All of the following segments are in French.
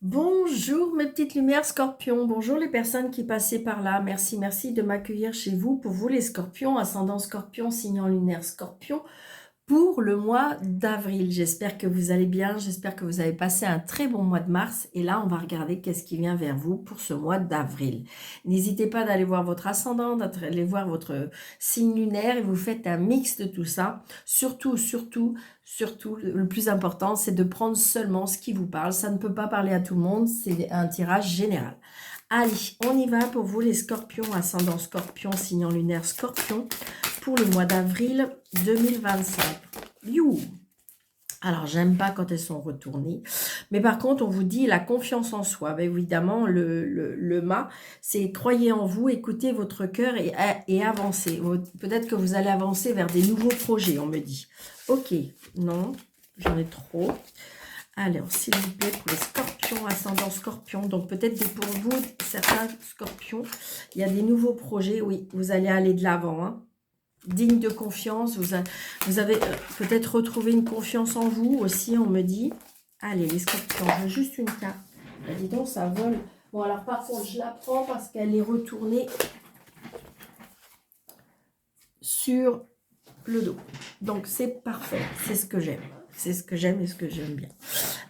Bonjour mes petites lumières scorpions, bonjour les personnes qui passaient par là, merci de m'accueillir chez vous. Pour vous les scorpions, ascendant scorpion, signe lunaire scorpion, pour le mois d'avril. J'espère que vous allez bien, j'espère que vous avez passé un très bon mois de mars. Et là, on va regarder qu'est-ce qui vient vers vous pour ce mois d'avril. N'hésitez pas d'aller voir votre ascendant, d'aller voir votre signe lunaire et vous faites un mix de tout ça. Surtout, le plus important, c'est de prendre seulement ce qui vous parle. Ça ne peut pas parler à tout le monde, c'est un tirage général. Allez, on y va pour vous les scorpions, ascendant scorpion, signe lunaire scorpion, pour le mois d'avril 2025. You. Alors, j'aime pas quand elles sont retournées. Mais par contre, on vous dit la confiance en soi. Ben, évidemment, le mât, c'est croyez en vous, écoutez votre cœur et avancez. Peut-être que vous allez avancer vers des nouveaux projets, on me dit. Ok, non, j'en ai trop. Alors, s'il vous plaît, pour les scorpions, ascendant scorpion, donc peut-être pour vous, certains scorpions, il y a des nouveaux projets, oui, vous allez aller de l'avant, hein. Digne de confiance, vous avez peut-être retrouvé une confiance en vous aussi, on me dit. Allez, les scorpions, je veux juste une carte. Bah, dis donc, ça vole. Bon, alors par contre, je la prends parce qu'elle est retournée sur le dos. Donc, c'est parfait, c'est ce que j'aime. C'est ce que j'aime et ce que j'aime bien.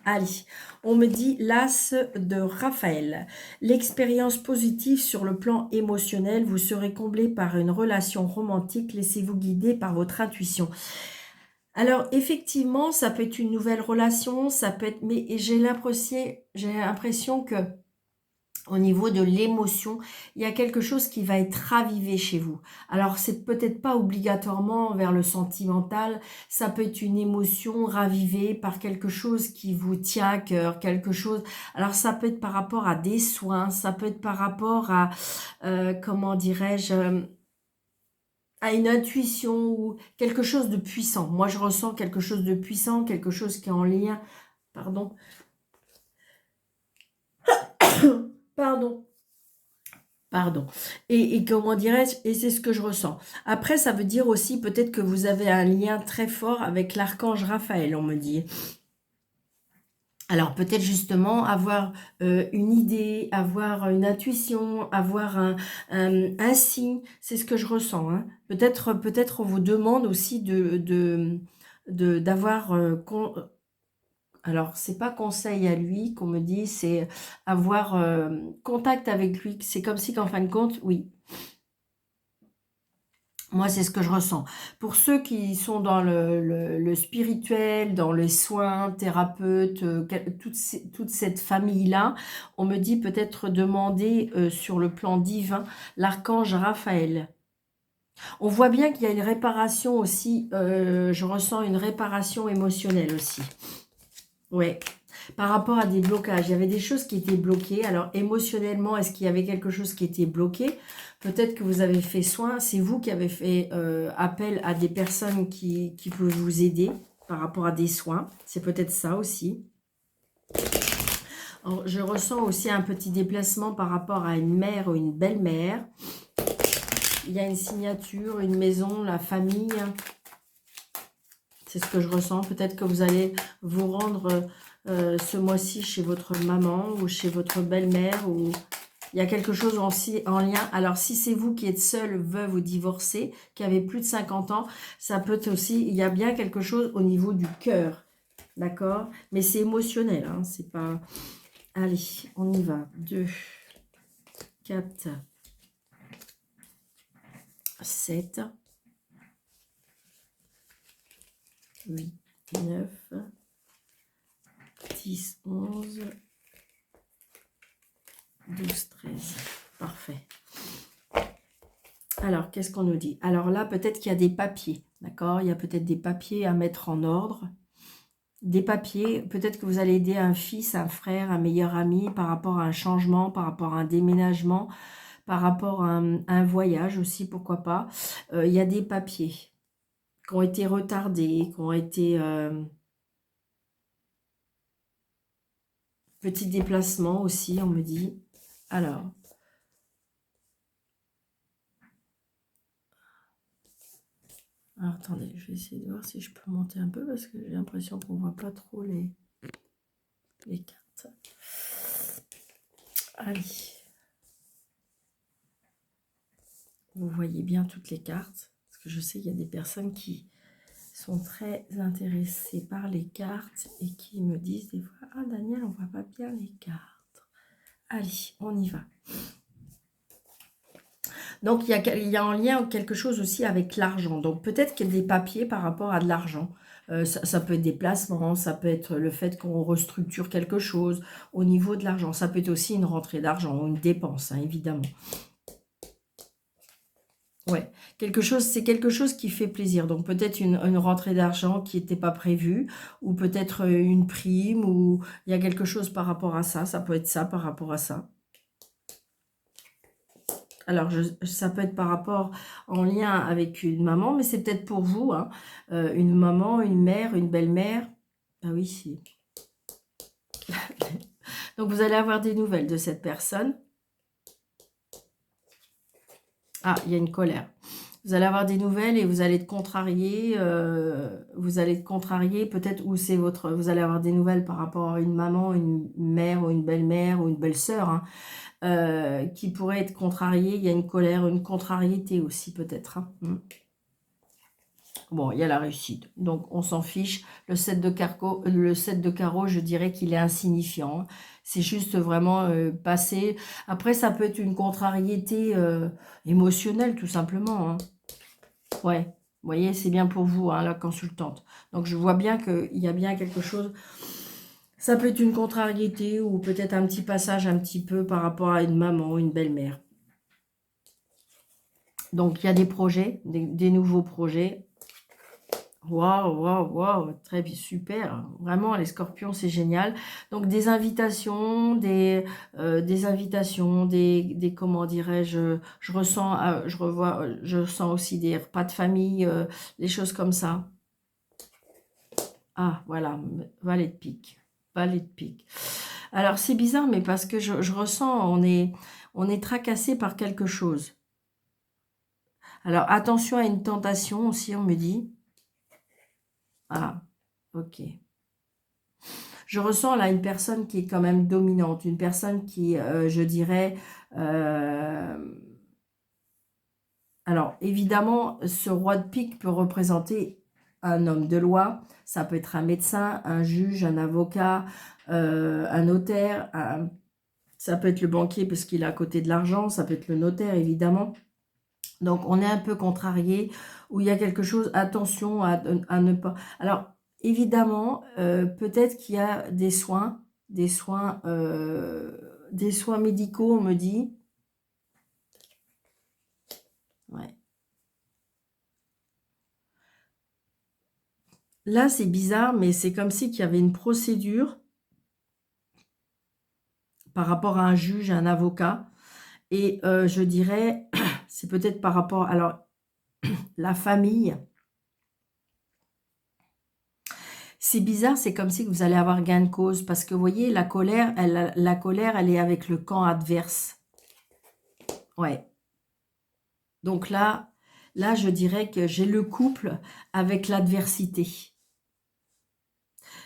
Allez, on me dit l'as de Raphaël. L'expérience positive sur le plan émotionnel, vous serez comblé par une relation romantique. Laissez-vous guider par votre intuition. Alors, effectivement, ça peut être une nouvelle relation, ça peut être... Mais j'ai l'impression que au niveau de l'émotion, il y a quelque chose qui va être ravivé chez vous. Alors, c'est peut-être pas obligatoirement vers le sentimental, ça peut être une émotion ravivée par quelque chose qui vous tient à cœur, quelque chose... Alors, ça peut être par rapport à des soins, ça peut être par rapport à, comment dirais-je, à une intuition ou quelque chose de puissant. Moi, je ressens quelque chose de puissant, quelque chose qui est en lien... Pardon. Pardon. Pardon. Et comment dirais-je? Et c'est ce que je ressens. Après, ça veut dire aussi peut-être que vous avez un lien très fort avec l'archange Raphaël, on me dit. Alors peut-être justement avoir une idée, avoir une intuition, avoir un signe, c'est ce que je ressens, hein. Peut-être on vous demande aussi d'avoir alors, c'est pas conseil à lui qu'on me dit, c'est avoir contact avec lui. C'est comme si qu'en fin de compte, oui, moi, c'est ce que je ressens. Pour ceux qui sont dans le spirituel, dans les soins, thérapeutes, toute cette famille-là, on me dit peut-être demander sur le plan divin l'archange Raphaël. On voit bien qu'il y a une réparation aussi, je ressens une réparation émotionnelle aussi. Ouais, par rapport à des blocages. Il y avait des choses qui étaient bloquées. Alors, émotionnellement, est-ce qu'il y avait quelque chose qui était bloqué? Peut-être que vous avez fait soin. C'est vous qui avez fait appel à des personnes qui peuvent vous aider par rapport à des soins. C'est peut-être ça aussi. Alors, je ressens aussi un petit déplacement par rapport à une mère ou une belle-mère. Il y a une signature, une maison, la famille. C'est ce que je ressens. Peut-être que vous allez vous rendre ce mois-ci chez votre maman ou chez votre belle-mère. Ou il y a quelque chose en lien. Alors, si c'est vous qui êtes seul, veuve ou divorcé, qui avez plus de 50 ans, ça peut être aussi... Il y a bien quelque chose au niveau du cœur. D'accord? Mais c'est émotionnel. Hein, c'est pas... Allez, on y va. 2, 4, 7, 8, 9... 10, 11, 12, 13. Parfait. Alors, qu'est-ce qu'on nous dit? Alors là, peut-être qu'il y a des papiers, d'accord? Il y a peut-être des papiers à mettre en ordre. Des papiers, peut-être que vous allez aider un fils, un frère, un meilleur ami par rapport à un changement, par rapport à un déménagement, par rapport à un voyage aussi, pourquoi pas. Il y a des papiers qui ont été retardés, qui ont été... petit déplacement aussi, on me dit. Alors... Alors, attendez, je vais essayer de voir si je peux monter un peu parce que j'ai l'impression qu'on ne voit pas trop les cartes. Allez. Vous voyez bien toutes les cartes. Parce que je sais qu'il y a des personnes qui sont très intéressées par les cartes et qui me disent des fois, ah Daniel, on voit pas bien les cartes. Allez, on y va. Donc, il y a en lien quelque chose aussi avec l'argent. Donc, peut-être qu'il y a des papiers par rapport à de l'argent. Ça peut être des placements, ça peut être le fait qu'on restructure quelque chose au niveau de l'argent. Ça peut être aussi une rentrée d'argent ou une dépense, hein, évidemment. Ouais, c'est quelque chose qui fait plaisir. Donc, peut-être une rentrée d'argent qui n'était pas prévue, ou peut-être une prime, ou il y a quelque chose par rapport à ça. Ça peut être ça par rapport à ça. Alors, ça peut être par rapport, en lien avec une maman, mais c'est peut-être pour vous, hein, une maman, une mère, une belle-mère. Ah oui, si. Donc, vous allez avoir des nouvelles de cette personne. Ah, il y a une colère. Vous allez avoir des nouvelles et vous allez être contrarié. Vous allez être contrarié, peut-être, ou c'est votre... Vous allez avoir des nouvelles par rapport à une maman, une mère ou une belle-mère ou une belle-sœur, hein, qui pourrait être contrariée. Il y a une colère, une contrariété aussi, peut-être. Hein. Bon, il y a la réussite, donc on s'en fiche. Le 7 de carreau, je dirais qu'il est insignifiant. Hein. C'est juste vraiment passer. Après, ça peut être une contrariété émotionnelle, tout simplement. Hein. Ouais, vous voyez, c'est bien pour vous, hein, la consultante. Donc, je vois bien qu'il y a bien quelque chose. Ça peut être une contrariété ou peut-être un petit passage un petit peu par rapport à une maman, une belle-mère. Donc, il y a des projets, des nouveaux projets. Waouh, waouh, waouh, très bien, super. Vraiment, les scorpions, c'est génial. Donc, des invitations, comment dirais-je, je ressens, je sens aussi des repas de famille, des choses comme ça. Ah, voilà, valet de pique, valet de pique. Alors, c'est bizarre, mais parce que je ressens, on est tracassé par quelque chose. Alors, attention à une tentation aussi, on me dit. Ah, ok. Je ressens là une personne qui est quand même dominante, une personne qui, je dirais... alors, évidemment, ce roi de pique peut représenter un homme de loi. Ça peut être un médecin, un juge, un avocat, un notaire. Ça peut être le banquier parce qu'il est à côté de l'argent. Ça peut être le notaire, évidemment. Donc, on est un peu contrarié, où il y a quelque chose, attention à ne pas... Alors, évidemment, peut-être qu'il y a des soins médicaux, on me dit. Ouais. Là, c'est bizarre, mais c'est comme si qu'il y avait une procédure par rapport à un juge, un avocat. Et je dirais, c'est peut-être par rapport... Alors, la famille... C'est bizarre, c'est comme si vous allez avoir gain de cause. Parce que, vous voyez, la colère, elle est avec le camp adverse. Ouais. Donc là, je dirais que j'ai le couple avec l'adversité.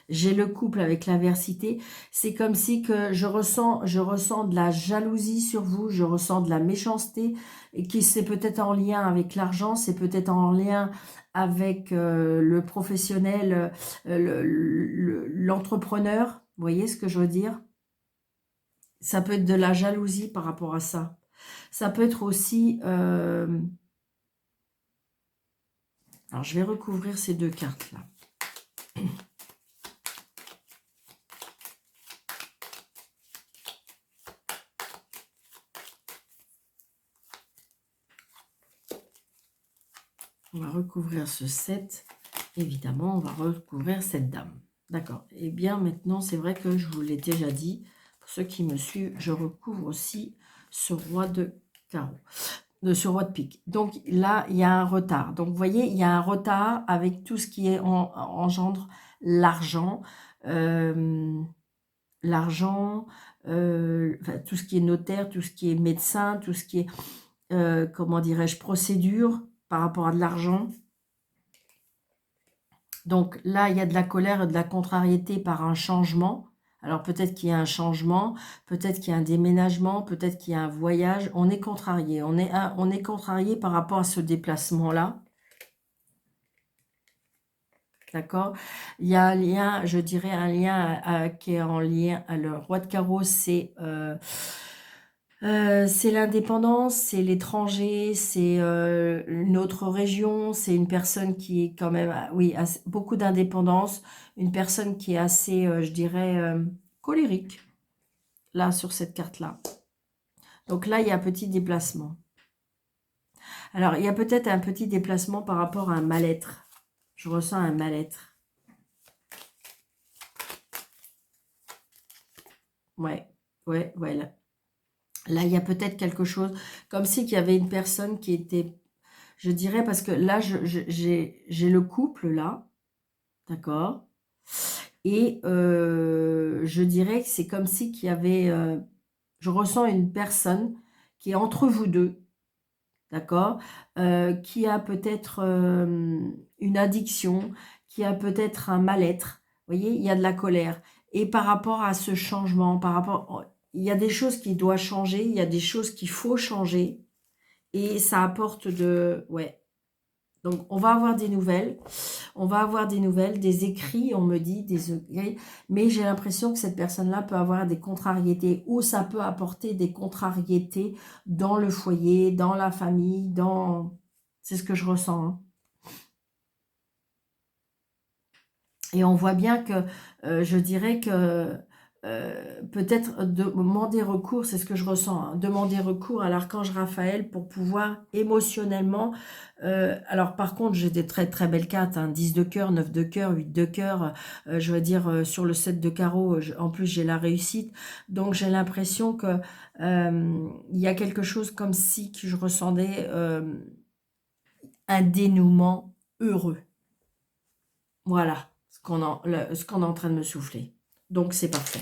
J'ai le couple avec l'adversité. C'est comme si que je ressens de la jalousie sur vous, je ressens de la méchanceté, et qui c'est peut-être en lien avec l'argent, c'est peut-être en lien avec le professionnel, l'entrepreneur. Vous voyez ce que je veux dire? Ça peut être de la jalousie par rapport à ça. Ça peut être aussi... alors, je vais recouvrir ces deux cartes-là. On va recouvrir ce 7. Évidemment, on va recouvrir cette dame. D'accord. Eh bien, maintenant, c'est vrai que je vous l'ai déjà dit. Pour ceux qui me suivent, je recouvre aussi ce roi de carreau. De ce roi de pique. Donc là, il y a un retard. Donc, vous voyez, il y a un retard avec tout ce qui engendre l'argent. L'argent, enfin, tout ce qui est notaire, tout ce qui est médecin, tout ce qui est, comment dirais-je, procédure par rapport à de l'argent. Donc là, il y a de la colère et de la contrariété par un changement. Alors peut-être qu'il y a un changement, peut-être qu'il y a un déménagement, peut-être qu'il y a un voyage. On est contrarié. On est contrarié par rapport à ce déplacement-là. D'accord? Il y a un lien, je dirais un lien qui est en lien. Le roi de carreau, c'est l'indépendance, c'est l'étranger, c'est une autre région, c'est une personne qui est quand même, oui, beaucoup d'indépendance, une personne qui est assez, je dirais, colérique, là, sur cette carte-là. Donc là, il y a un petit déplacement. Alors, il y a peut-être un petit déplacement par rapport à un mal-être. Je ressens un mal-être. Ouais, ouais, là, il y a peut-être quelque chose, comme si qu'il y avait une personne qui était, je dirais, parce que là, j'ai le couple, là, d'accord? Et je dirais que c'est comme si qu'il y avait, je ressens une personne qui est entre vous deux, d'accord? Qui a peut-être une addiction, qui a peut-être un mal-être. Vous voyez, il y a de la colère. Et par rapport à ce changement, il y a des choses qui doivent changer, il y a des choses qu'il faut changer. Et ça apporte ouais. Donc, on va avoir des nouvelles. On va avoir des nouvelles, des écrits, on me dit, mais j'ai l'impression que cette personne-là peut avoir des contrariétés ou ça peut apporter des contrariétés dans le foyer, dans la famille, C'est ce que je ressens, hein. Et on voit bien que, je dirais que peut-être demander recours, c'est ce que je ressens, hein, demander recours à l'archange Raphaël pour pouvoir émotionnellement, alors par contre j'ai des très très belles cartes, hein, 10 de cœur, 9 de cœur, 8 de cœur, je veux dire sur le 7 de carreau, en plus j'ai la réussite, donc j'ai l'impression que il y a quelque chose comme si que je ressentais un dénouement heureux. Voilà ce qu'on est en train de me souffler. Donc, c'est parfait.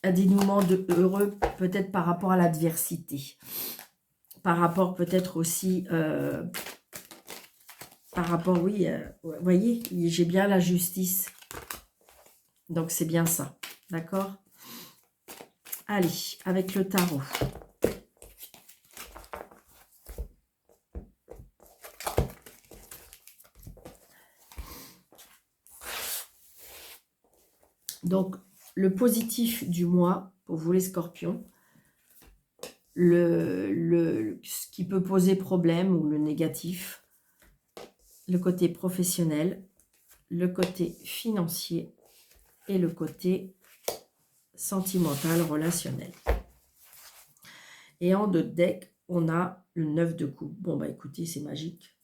Un dénouement heureux, peut-être par rapport à l'adversité. Par rapport peut-être aussi... par rapport, oui, vous voyez, j'ai bien la justice. Donc, c'est bien ça. D'accord? Allez, avec le tarot. Donc, le positif du mois, pour vous les scorpions, ce qui peut poser problème ou le négatif, le côté professionnel, le côté financier et le côté sentimental, relationnel. Et en deux deck, on a le 9 de coupe. Bon, bah écoutez, c'est magique.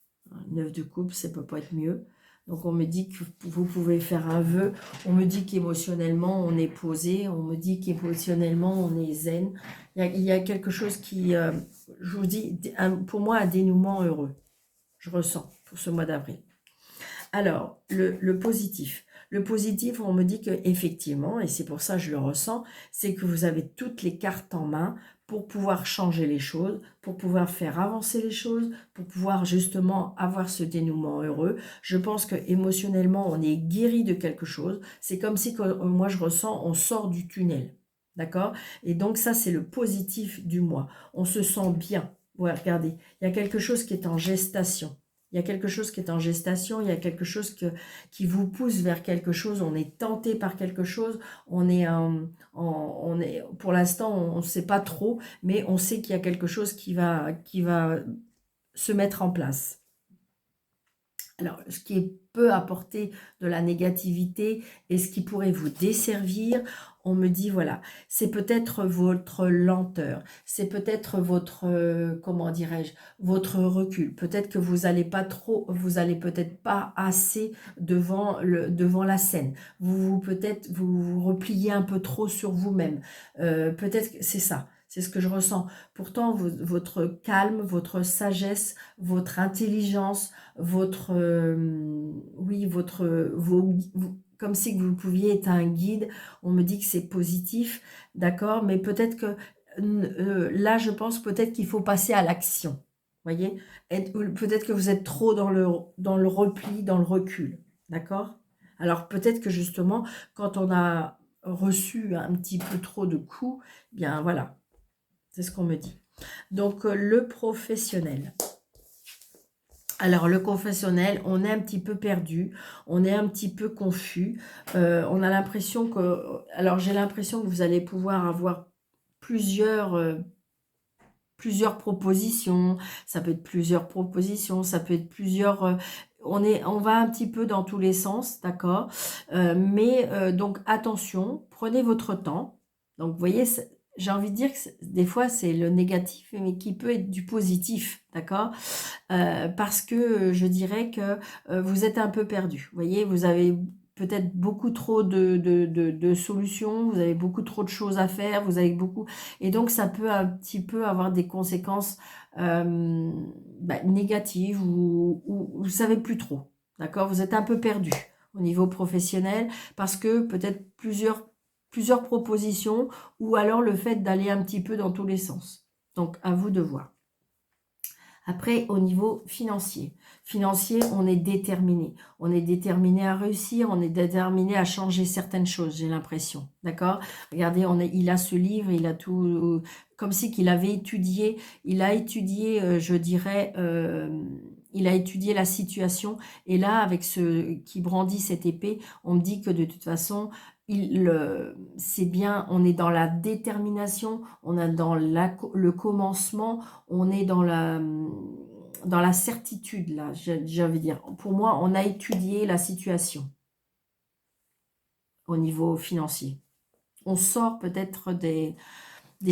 9 de coupe, ça peut pas être mieux. Donc, on me dit que vous pouvez faire un vœu. On me dit qu'émotionnellement, on est posé. On me dit qu'émotionnellement, on est zen. Il y a quelque chose qui, je vous dis, pour moi, un dénouement heureux. Je ressens pour ce mois d'avril. Alors, le positif. Le positif, on me dit que effectivement, et c'est pour ça que je le ressens, c'est que vous avez toutes les cartes en main pour pouvoir changer les choses, pour pouvoir faire avancer les choses, pour pouvoir justement avoir ce dénouement heureux. Je pense que émotionnellement, on est guéri de quelque chose. C'est comme si, moi je ressens, on sort du tunnel. D'accord? Et donc ça, c'est le positif du mois. On se sent bien. Ouais, regardez, il y a quelque chose qui est en gestation. Il y a quelque chose qui est en gestation, il y a quelque chose qui vous pousse vers quelque chose, on est tenté par quelque chose, on est pour l'instant, on ne sait pas trop, mais on sait qu'il y a quelque chose qui va se mettre en place. Alors, ce qui peut apporter de la négativité et ce qui pourrait vous desservir, on me dit, voilà, c'est peut-être votre lenteur, c'est peut-être votre, comment dirais-je, votre recul. Peut-être que vous allez pas trop, vous allez peut-être pas assez devant la scène. Peut-être vous repliez un peu trop sur vous-même. Peut-être que c'est ça. C'est ce que je ressens. Pourtant, votre calme, votre sagesse, votre intelligence, comme si vous pouviez être un guide, on me dit que c'est positif, d'accord, mais peut-être que là, je pense peut-être qu'il faut passer à l'action, voyez, peut-être que vous êtes trop dans le repli, dans le recul, d'accord, Alors peut-être que justement, quand on a reçu un petit peu trop de coups, bien voilà, c'est ce qu'on me dit. Donc le professionnel. Alors, le confessionnel, on est un petit peu perdu, on est un petit peu confus. On a l'impression que... Alors, j'ai l'impression que vous allez pouvoir avoir plusieurs propositions. Ça peut être plusieurs propositions, ça peut être plusieurs... on va un petit peu dans tous les sens, d'accord. Donc, attention, prenez votre temps. Donc, vous voyez, j'ai envie de dire que des fois, c'est le négatif, mais qui peut être du positif, d'accord. Parce que je dirais que vous êtes un peu perdu. Vous voyez, vous avez peut-être beaucoup trop de solutions, vous avez beaucoup trop de choses à faire, vous avez beaucoup... Et donc, ça peut un petit peu avoir des conséquences négatives ou vous savez plus trop. D'accord? Vous êtes un peu perdu au niveau professionnel parce que peut-être plusieurs propositions ou alors le fait d'aller un petit peu dans tous les sens. Donc, à vous de voir. Après, au niveau financier. Financier, on est déterminé. On est déterminé à réussir, on est déterminé à changer certaines choses, j'ai l'impression. D'accord? Regardez, il a ce livre, il a tout... comme si qu'il avait étudié, il a étudié, je dirais... il a étudié la situation. Et là, avec ce qui brandit cette épée, on me dit que de toute façon, c'est bien, on est dans la détermination, on est dans le commencement, on est dans la certitude, là, j'avais dire. Pour moi, on a étudié la situation au niveau financier. On sort peut-être des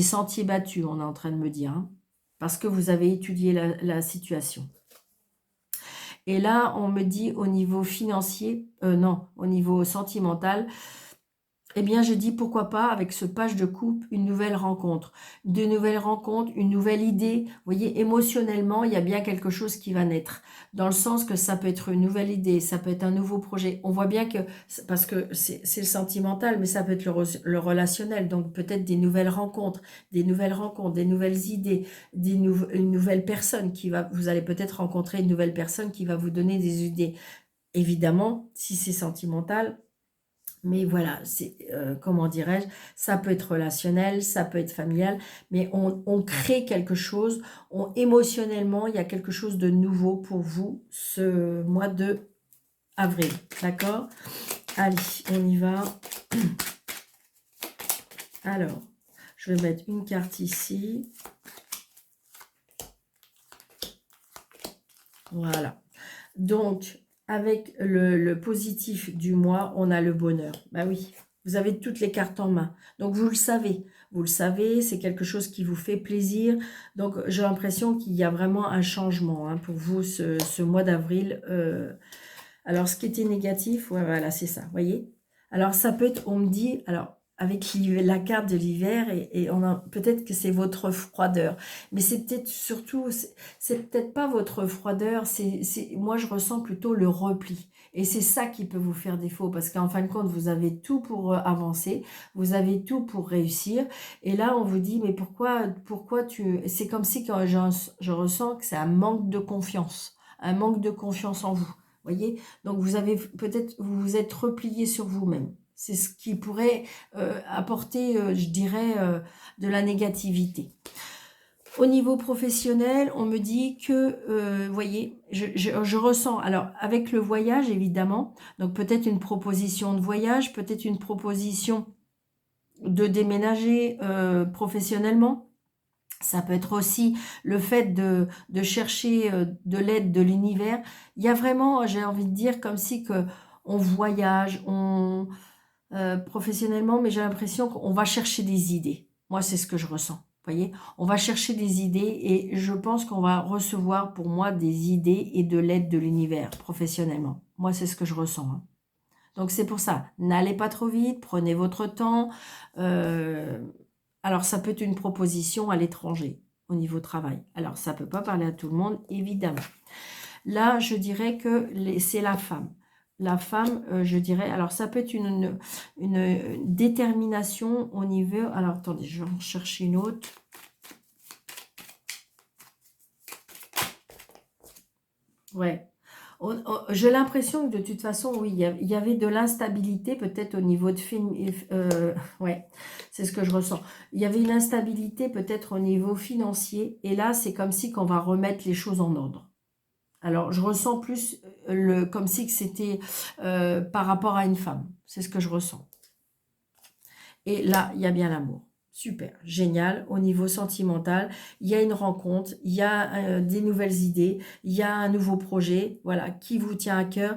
sentiers battus, on est en train de me dire, hein, parce que vous avez étudié la situation. Et là, on me dit au niveau financier, non, au niveau sentimental, eh bien, je dis pourquoi pas, avec ce page de coupe, une nouvelle rencontre. De nouvelles rencontres, une nouvelle idée. Vous voyez, émotionnellement, il y a bien quelque chose qui va naître. Dans le sens que ça peut être une nouvelle idée, ça peut être un nouveau projet. On voit bien que, parce que c'est le sentimental, mais ça peut être le relationnel. Donc, peut-être des nouvelles rencontres, des nouvelles idées, une nouvelle personne vous allez peut-être rencontrer une nouvelle personne qui va vous donner des idées. Évidemment, si c'est sentimental, mais voilà, c'est comment dirais-je, ça peut être relationnel, ça peut être familial, mais on crée quelque chose, émotionnellement, il y a quelque chose de nouveau pour vous ce mois de avril, d'accord? Allez, on y va. Alors, je vais mettre une carte ici. Voilà. Donc, avec le positif du mois, on a le bonheur. Bah oui, vous avez toutes les cartes en main. Donc, vous le savez, c'est quelque chose qui vous fait plaisir. Donc, j'ai l'impression qu'il y a vraiment un changement hein, pour vous ce mois d'avril. Alors, ce qui était négatif, ouais, voilà, c'est ça, vous voyez. Alors, ça peut être, on me dit, alors, avec la carte de l'hiver, et on a peut-être que c'est votre froideur. Mais c'est peut-être surtout, c'est peut-être pas votre froideur, moi je ressens plutôt le repli. Et c'est ça qui peut vous faire défaut, parce qu'en fin de compte, vous avez tout pour avancer, vous avez tout pour réussir. Et là, on vous dit, mais pourquoi c'est comme si quand je ressens que c'est un manque de confiance en vous. Voyez, donc vous avez peut-être, vous vous êtes replié sur vous-même. C'est ce qui pourrait apporter, je dirais, de la négativité. Au niveau professionnel, on me dit que, vous voyez, je ressens, alors avec le voyage évidemment, donc peut-être une proposition de voyage, peut-être une proposition de déménager professionnellement. Ça peut être aussi le fait de chercher de l'aide de l'univers. Il y a vraiment, j'ai envie de dire, comme si que on voyage, professionnellement, mais j'ai l'impression qu'on va chercher des idées. Moi, c'est ce que je ressens. Vous voyez, on va chercher des idées et je pense qu'on va recevoir pour moi des idées et de l'aide de l'univers professionnellement. Moi, c'est ce que je ressens. Hein. Donc, c'est pour ça. N'allez pas trop vite, prenez votre temps. Alors, ça peut être une proposition à l'étranger au niveau travail. Alors, ça ne peut pas parler à tout le monde, évidemment. Là, je dirais que c'est la femme. La femme, je dirais, alors ça peut être une détermination au niveau... Alors, attendez, je vais en chercher une autre. Ouais. J'ai l'impression que de toute façon, oui, il y avait de l'instabilité peut-être au niveau de film. Ouais, c'est ce que je ressens. Il y avait une instabilité peut-être au niveau financier. Et là, c'est comme si qu'on va remettre les choses en ordre. Alors, je ressens plus comme si que c'était par rapport à une femme. C'est ce que je ressens. Et là, il y a bien l'amour. Super, génial. Au niveau sentimental, il y a une rencontre, il y a des nouvelles idées, il y a un nouveau projet, voilà, qui vous tient à cœur.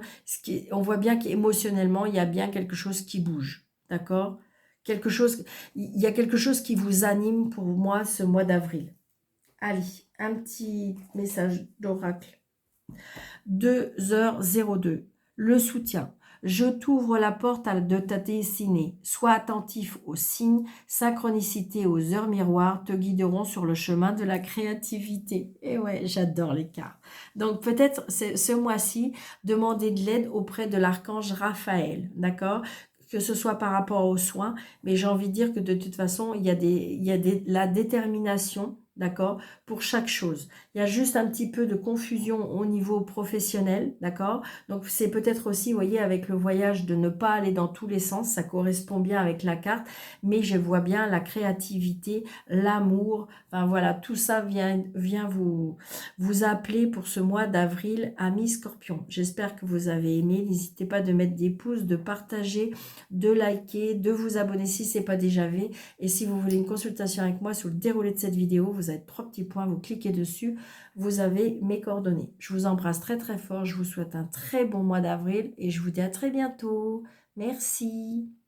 On voit bien qu'émotionnellement, il y a bien quelque chose qui bouge, d'accord? Il y a quelque chose qui vous anime pour moi ce mois d'avril. Allez, un petit message d'oracle. 2h02. Le soutien. Je t'ouvre la porte de ta destinée. Sois attentif aux signes, synchronicité aux heures miroirs te guideront sur le chemin de la créativité. Et ouais, j'adore les cartes. Donc peut-être ce mois-ci, demandez de l'aide auprès de l'archange Raphaël, d'accord? Que ce soit par rapport aux soins, mais j'ai envie de dire que de toute façon, il y a la détermination, d'accord, pour chaque chose. Il y a juste un petit peu de confusion au niveau professionnel, d'accord? Donc, c'est peut-être aussi, vous voyez, avec le voyage, de ne pas aller dans tous les sens. Ça correspond bien avec la carte, mais je vois bien la créativité, l'amour. Enfin, voilà, tout ça vient vous appeler pour ce mois d'avril, amis Scorpion. J'espère que vous avez aimé. N'hésitez pas de mettre des pouces, de partager, de liker, de vous abonner si ce n'est pas déjà fait. Et si vous voulez une consultation avec moi sur le déroulé de cette vidéo, vous avez 3 petits points, vous cliquez dessus, vous avez mes coordonnées. Je vous embrasse très très fort, je vous souhaite un très bon mois d'avril et je vous dis à très bientôt. Merci.